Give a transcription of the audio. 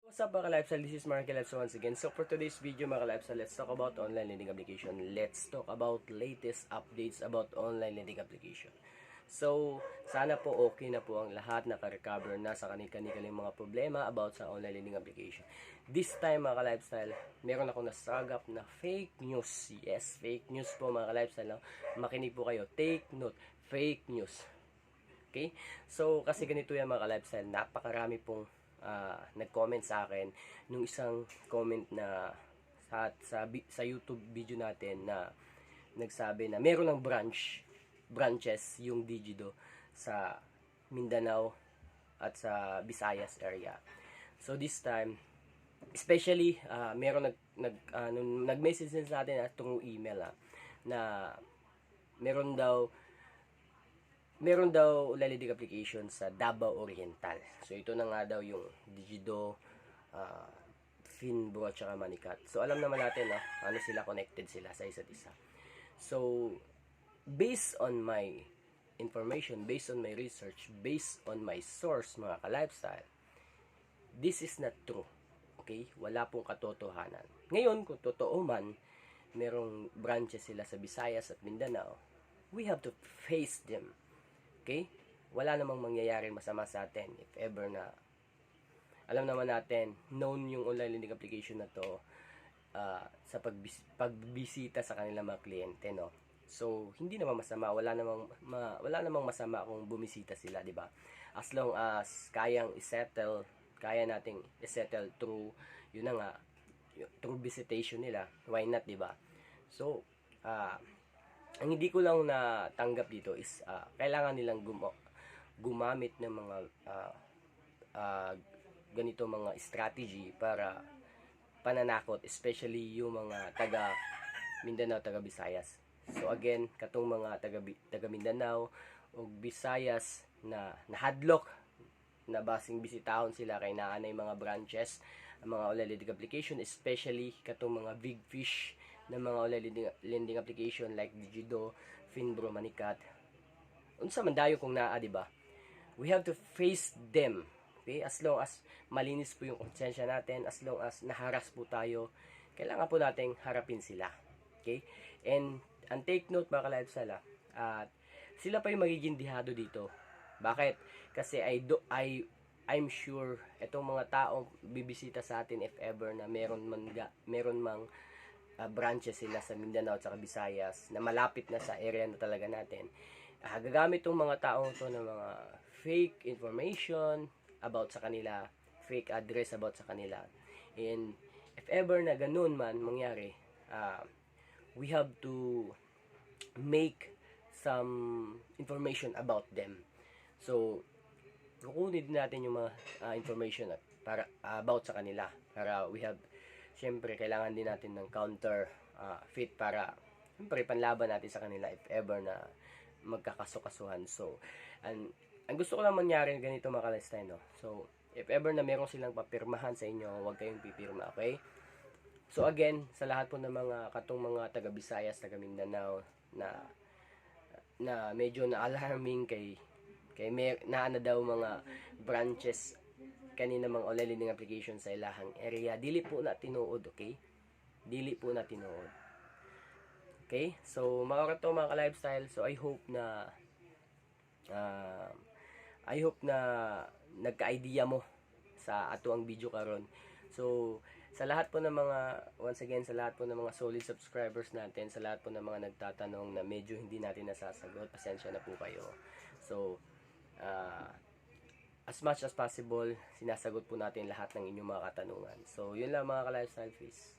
What's up mga ka-lifestyle, this is Marky Lifestyle once again. So for today's video mga ka-lifestyle, let's talk about online lending application. Let's talk about latest updates about online lending application. So sana po okay na po ang lahat, naka-recover na sa kanilang mga problema about sa online lending application. This time mga ka-lifestyle, meron ako nasagap na fake news. Yes, fake news po mga ka-lifestyle. Makinig po kayo, take note, fake news. Okay? So kasi ganito yan mga ka-lifestyle, napakarami pong nag-comment sa akin nung isang comment na sa YouTube video natin na nagsabi na meron ng branches yung Digido sa Mindanao at sa Visayas area. So this time, especially meron nag-message din sa atin through email na meron daw lending application sa Davao Oriental. So ito na nga daw yung Digido, Finbro at saka Manikat. So alam naman natin ano sila, connected sila sa isa't isa. So based on my information, based on my research, based on my source mga ka-lifestyle, this is not true. Okay? Wala pong katotohanan. Ngayon, kung totoo man, merong branches sila sa Visayas at Mindanao, we have to face them. Okay? Wala namang mangyayaring masama sa atin if ever na alam naman natin, known yung online lending application na to sa pagbisita sa kanilang mga kliyente, no? So, hindi naman masama, wala namang masama kung bumisita sila, di ba? As long as kaya nating i-settle through, yun na nga, through visitation nila, why not, di ba? So, ang hindi ko lang natanggap dito is kailangan nilang gumamit ng mga ganito mga strategy para pananakot, especially yung mga taga Mindanao, taga Visayas. So again, katong mga taga Mindanao o Visayas na nahadlok na basing bisitahon sila kay naanay mga branches, ang mga online lending application, especially katong mga big fish na mga online lending application like Digido, Finbro, Manikat. Unsa man dayo kung naa, di ba? We have to face them. Okay? As long as malinis po yung konsensya natin, as long as naharas po tayo, kailangan po nating harapin sila. Okay? And take note mga ka-lifestyle, sila pa yung magiging dihado dito. Bakit? Kasi I'm sure itong mga taong bibisita sa atin if ever na meron mang branches sila sa Mindanao at saka Visayas na malapit na sa area na talaga natin, gagamit tong mga taong to ng mga fake information about sa kanila, fake address about sa kanila. And if ever na ganun man mangyari, we have to make some information about them. So kukunin din natin yung mga information para about sa kanila, para we have, syempre kailangan din natin ng counter fit para syempre panlaban natin sa kanila if ever na magkakasukasuhan. So ang gusto ko lang mangyari ganito mga ka-lifestyle, no? So if ever na meron silang papirmahan sa inyo, huwag kayong pipirma, okay? So again, sa lahat po ng mga mga taga Visayas, taga Mindanao na medyo na-alarming kay naana daw mga branches kanina mga online lending application sa ilahang area, dili po na tinuod, okay? Dili po na tinuod. Okay? So mga ka-lifestyle, so I hope na nagka-idea mo sa ato ang video karon. So sa lahat po ng mga, once again, sa lahat po ng mga solid subscribers natin, sa lahat po ng mga nagtatanong na medyo hindi natin nasasagot, pasensya na po kayo. So as much as possible, sinasagot po natin lahat ng inyong mga katanungan. So yun lang mga ka-lifestyle, please.